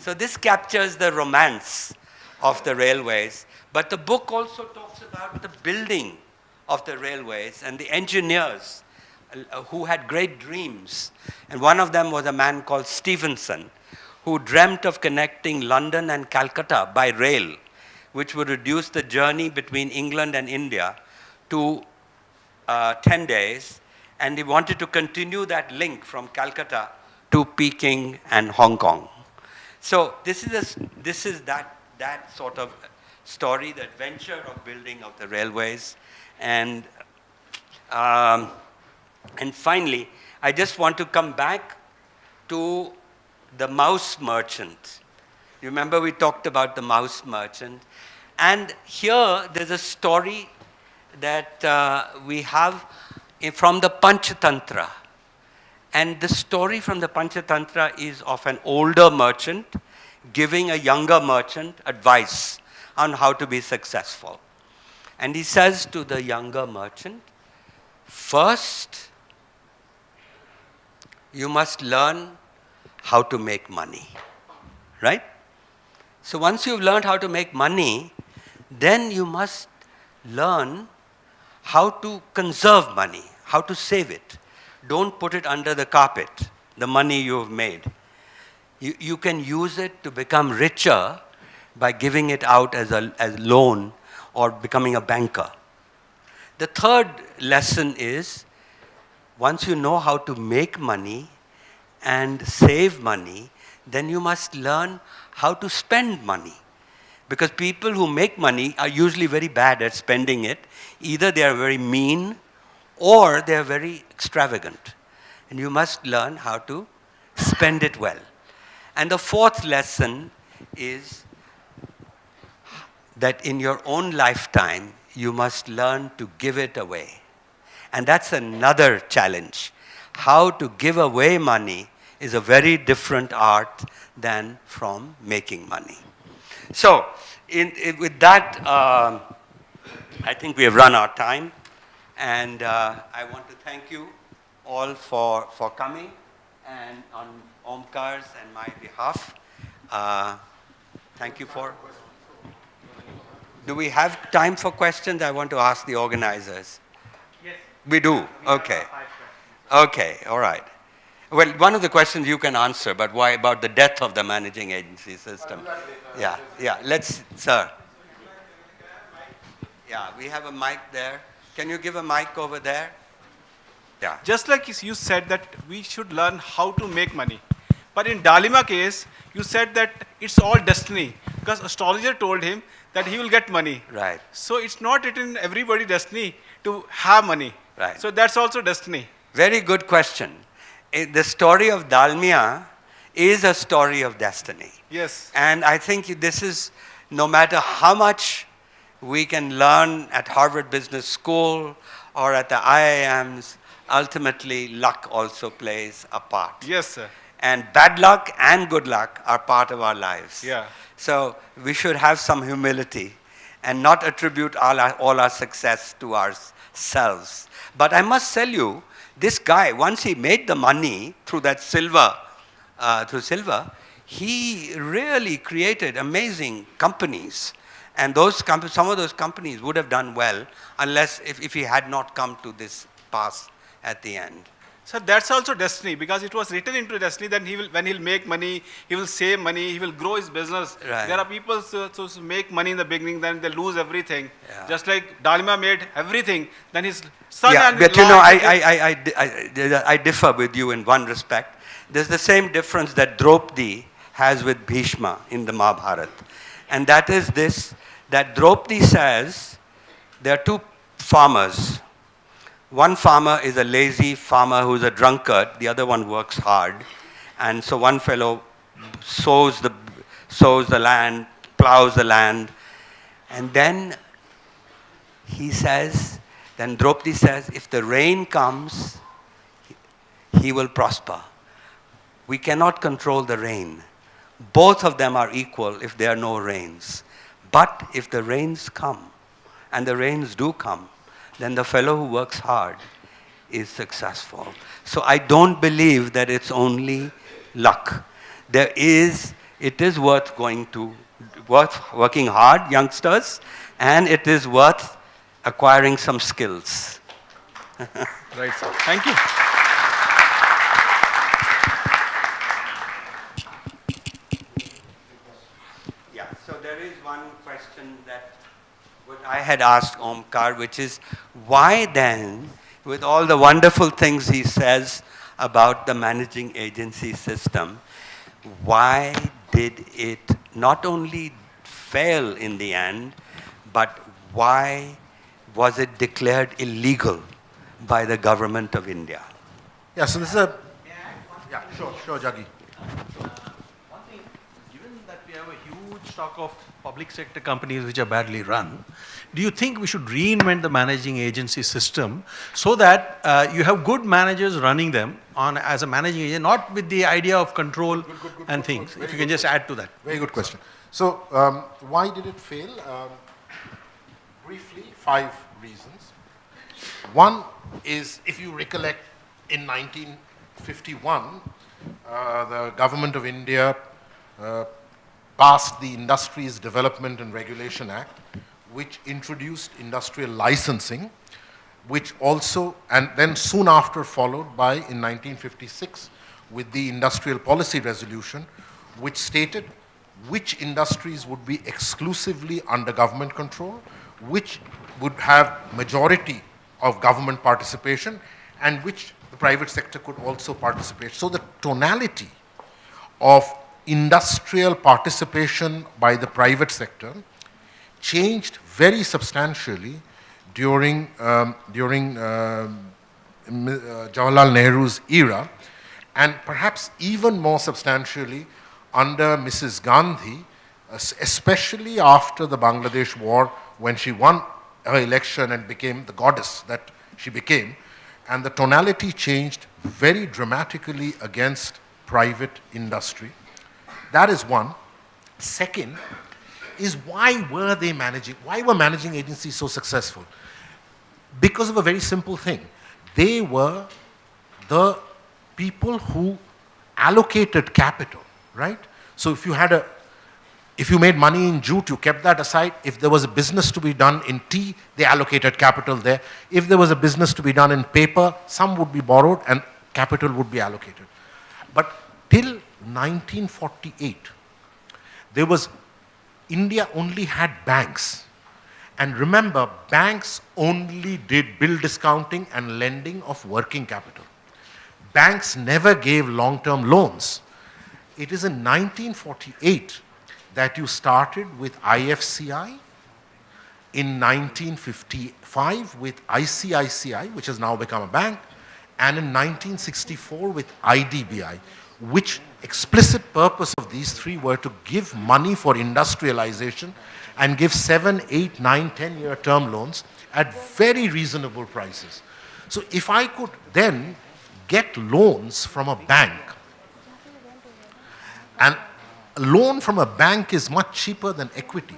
So this captures the romance of the railways, but the book also talks about the building of the railways and the engineers who had great dreams. And one of them was a man called Stevenson, who dreamt of connecting London and Calcutta by rail, which would reduce the journey between England and India to 10 days. And he wanted to continue that link from Calcutta to Peking and Hong Kong. So this is that sort of story, the adventure of building of the railways. And finally, I just want to come back to the mouse merchant. You remember we talked about the mouse merchant. And here there's a story that we have from the Panchatantra. And the story from the Panchatantra is of an older merchant giving a younger merchant advice on how to be successful. And he says to the younger merchant, first, you must learn how to make money, right? So once you've learned how to make money, then you must learn how to conserve money, how to save it. Don't put it under the carpet, the money you've made. You can use it to become richer by giving it out as a loan or becoming a banker. The third lesson is, once you know how to make money and save money, then you must learn how to spend money. Because people who make money are usually very bad at spending it. Either they are very mean or they are very extravagant. And you must learn how to spend it well. And the fourth lesson is that in your own lifetime, you must learn to give it away. And that's another challenge. How to give away money is a very different art than from making money. So, with that, I think we have run our time. And I want to thank you all for coming. And on Omkar's and my behalf, thank you for... Do we have time for questions? I want to ask the organizers. Yes. We do? Okay. Okay, all right. Well, one of the questions you can answer, but why about the death of the managing agency system? Yeah, let's, sir. Yeah, we have a mic there. Can you give a mic over there? Yeah. Just like you said that we should learn how to make money. But in Dalima case, you said that it's all destiny because astrologer told him that he will get money. Right. So it's not written in everybody's destiny to have money. Right. So that's also destiny. Very good question. The story of Dalmia is a story of destiny. Yes. And I think this is, no matter how much we can learn at Harvard Business School or at the IIMs, ultimately luck also plays a part. Yes, sir. And bad luck and good luck are part of our lives. Yeah. So we should have some humility and not attribute all our success to ourselves. But I must tell you, this guy, once he made the money through that silver, he really created amazing companies. And some of those companies would have done well unless if he had not come to this pass at the end. So that's also destiny because it was written into destiny that when he'll make money, he will save money, he will grow his business. Right. There are people who make money in the beginning, then they lose everything. Yeah. Just like Dalima made everything, then his son Yeah, and but his you know, law- I differ with you in one respect. There's the same difference that Draupadi has with Bhishma in the Mahabharata. And that is this, that Draupadi says there are two farmers. One farmer is a lazy farmer who's a drunkard. The other one works hard. And so one fellow sows the land, plows the land. And then then Draupadi says, if the rain comes, he will prosper. We cannot control the rain. Both of them are equal if there are no rains. But if the rains come, and the rains do come, then the fellow who works hard is successful. So I don't believe that it's only luck. It is worth working hard, youngsters, and it is worth acquiring some skills. Right, sir. Thank you. Yeah, so there is one question that what I had asked Omkar, which is why then, with all the wonderful things he says about the managing agency system, why did it not only fail in the end, but why was it declared illegal by the government of India? Yeah, so this is a... Yeah, sure, Jaggi. One thing, given that we have a huge stock of public sector companies which are badly run, do you think we should reinvent the managing agency system so that you have good managers running them as a managing agent, not with the idea of control and things? If you can just add to that. Very good question. So, why did it fail? Briefly, 5 reasons. One is, if you recollect, in 1951, the government of India passed the Industries Development and Regulation Act, which introduced industrial licensing, which also, and then soon after followed by, in 1956, with the Industrial Policy Resolution, which stated which industries would be exclusively under government control, which would have majority of government participation, and which the private sector could also participate. So the tonality of industrial participation by the private sector changed very substantially during Jawaharlal Nehru's era, and perhaps even more substantially under Mrs. Gandhi, especially after the Bangladesh war, when she won her election and became the goddess that she became, and the tonality changed very dramatically against private industry. That is one. Second is, why were managing agencies so successful? Because of a very simple thing. They were the people who allocated capital, right? So if you made money in jute, you kept that aside. If there was a business to be done in tea, they allocated capital there. If there was a business to be done in paper, some would be borrowed and capital would be allocated. But till 1948, India only had banks. And remember, banks only did bill discounting and lending of working capital. Banks never gave long-term loans. It is in 1948 that you started with IFCI, in 1955 with ICICI, which has now become a bank, and in 1964 with IDBI, which explicit purpose of these three were to give money for industrialization and give 7, 8, 9, 10-year term loans at very reasonable prices. So if I could then get loans from a bank, and a loan from a bank is much cheaper than equity,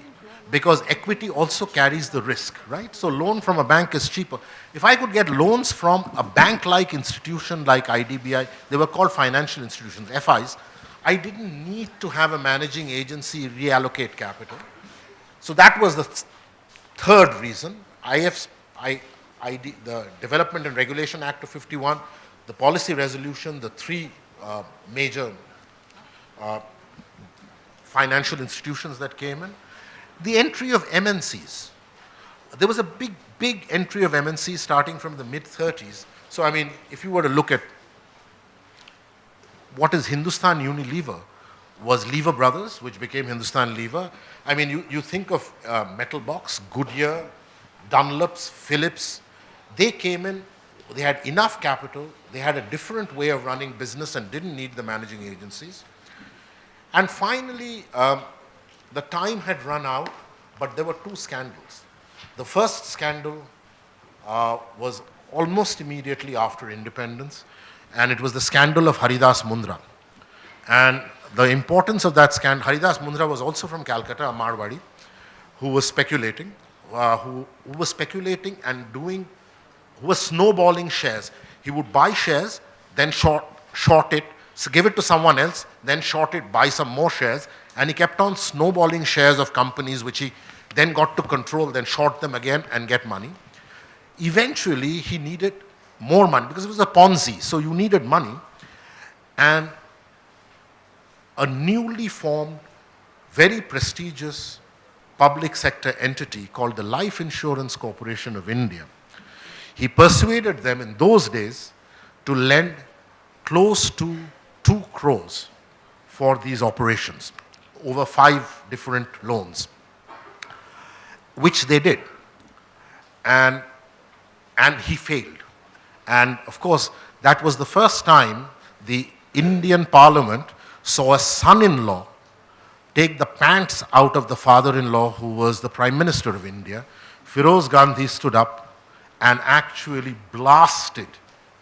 because equity also carries the risk, right? So loan from a bank is cheaper. If I could get loans from a bank-like institution like IDBI, they were called financial institutions, FIs, I didn't need to have a managing agency reallocate capital. So that was the third reason. The Development and Regulation Act of 51, the policy resolution, the three major financial institutions that came in, the entry of MNCs. There was a big entry of MNCs starting from the mid-30s. So I mean, if you were to look at what is Hindustan Unilever, was Lever Brothers, which became Hindustan Lever. I mean, you think of Metal Box, Goodyear, Dunlops, Philips. They came in, they had enough capital, they had a different way of running business and didn't need the managing agencies. And finally, the time had run out, but there were two scandals. The first scandal was almost immediately after independence, and it was the scandal of Haridas Mundra. And the importance of that scandal, Haridas Mundra was also from Calcutta, a Marwadi, who was speculating, who was speculating and who was snowballing shares. He would buy shares, then short it, so give it to someone else, then short it, buy some more shares, and he kept on snowballing shares of companies which he then got to control, then short them again and get money. Eventually, he needed more money because it was a Ponzi, so you needed money. And a newly formed, very prestigious public sector entity called the Life Insurance Corporation of India, he persuaded them in those days to lend close to 2 crores for these operations over 5 different loans, which they did. And he failed. And of course, that was the first time the Indian Parliament saw a son-in-law take the pants out of the father-in-law who was the Prime Minister of India. Firoz Gandhi stood up and actually blasted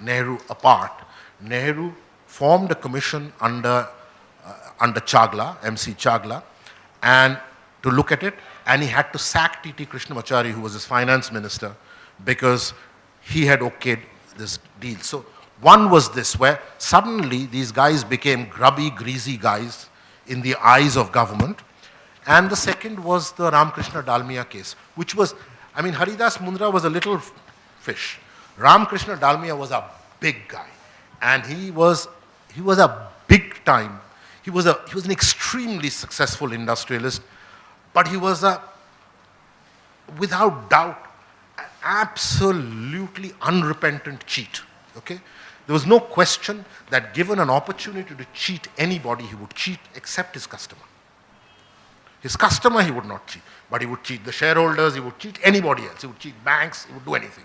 Nehru apart. Nehru formed a commission under Chagla, MC Chagla, and to look at it, and he had to sack T.T. Krishnamachari, who was his finance minister, because he had okayed this deal. So one was this, where suddenly these guys became grubby, greasy guys in the eyes of government. And the second was the Ramkrishna Dalmia case, which was, I mean, Haridas Mundra was a little fish. Ramkrishna Dalmia was a big guy. And he was a big time. He was an extremely successful industrialist, but he was without doubt, an absolutely unrepentant cheat. Okay? There was no question that given an opportunity to cheat anybody, he would cheat except his customer. His customer he would not cheat, but he would cheat the shareholders, he would cheat anybody else, he would cheat banks, he would do anything.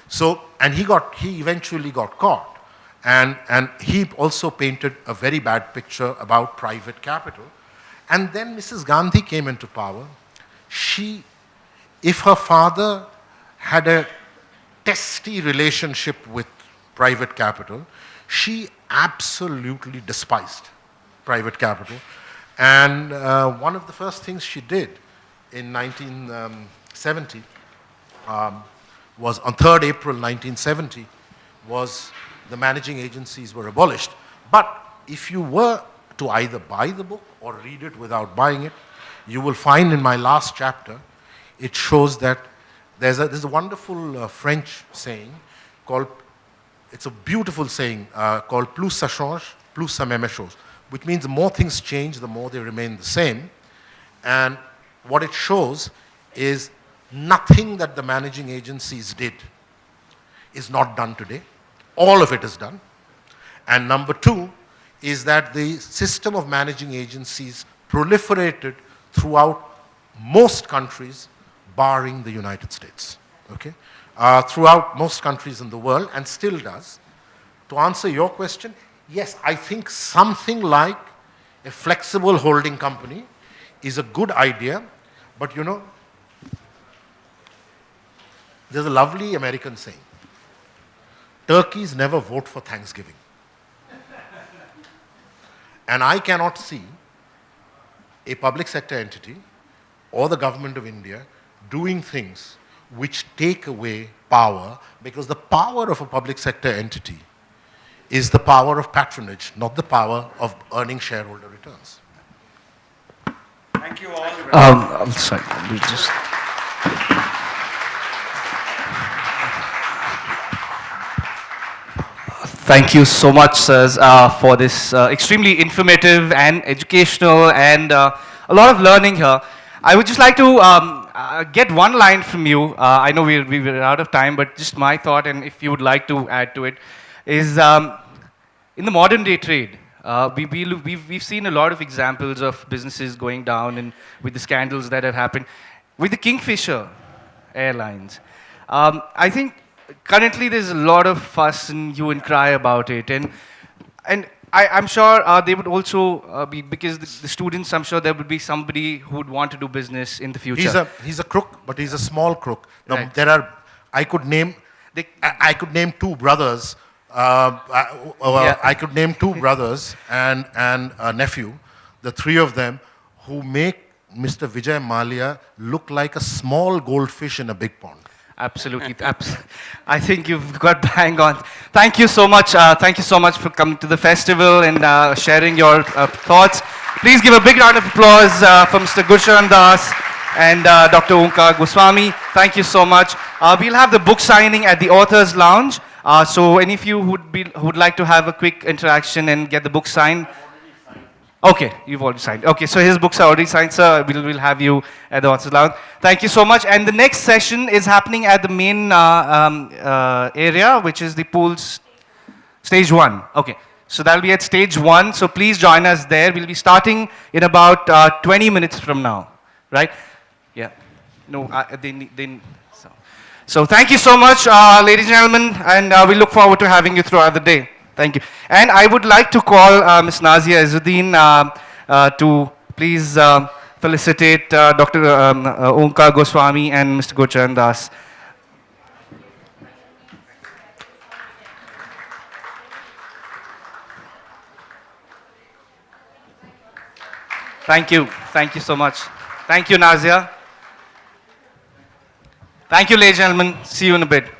So, and he eventually got caught. And he also painted a very bad picture about private capital. And then Mrs. Gandhi came into power. If her father had a testy relationship with private capital, she absolutely despised private capital. And one of the first things she did in 1970 was on 3rd April 1970 was the managing agencies were abolished. But if you were to either buy the book or read it without buying it, you will find in my last chapter, it shows that there's a wonderful French saying called, it's a beautiful saying called plus ça change, plus ça même chose, which means the more things change, the more they remain the same. And what it shows is nothing that the managing agencies did is not done today. All of it is done. And number two is that the system of managing agencies proliferated throughout most countries, barring the United States. Okay? Throughout most countries in the world, and still does. To answer your question, yes, I think something like a flexible holding company is a good idea, but you know, there's a lovely American saying, turkeys never vote for Thanksgiving. And I cannot see a public sector entity or the government of India doing things which take away power, because the power of a public sector entity is the power of patronage, not the power of earning shareholder returns. Thank you all. I'm sorry, we just. Thank you so much, sirs, for this extremely informative and educational and a lot of learning here. I would just like to get one line from you. I know we were out of time, but just my thought, and if you would like to add to it, is in the modern day trade, we've seen a lot of examples of businesses going down and with the scandals that have happened. With the Kingfisher Airlines, I think currently there's a lot of fuss and hue and cry about it. And I'm sure they would also be, because the students, I'm sure there would be somebody who would want to do business in the future. He's a crook, but he's a small crook. Now, Right. I could name two brothers. I could name two brothers and a nephew, the three of them, who make Mr. Vijay Mallya look like a small goldfish in a big pond. Absolutely. I think you've got bang on. Thank you so much. Thank you so much for coming to the festival and sharing your thoughts. Please give a big round of applause for Mr. Gurcharan Das and Dr. Omkar Goswami. Thank you so much. We'll have the book signing at the Authors Lounge. So any of you who would like to have a quick interaction and get the book signed? Okay, you've already signed. Okay, so his books are already signed, sir. We'll have you at the Authors Lounge. Thank you so much. And the next session is happening at the main area, which is the pool's stage 1. Okay, so that'll be at stage 1. So please join us there. We'll be starting in about 20 minutes from now, right? Yeah. No, so thank you so much, ladies and gentlemen, and we look forward to having you throughout the day. Thank you. And I would like to call Ms. Nazia Izzuddin to please felicitate Dr. Omkar Goswami and Mr. Gurcharan Das. Thank you. Thank you so much. Thank you, Nazia. Thank you, ladies and gentlemen. See you in a bit.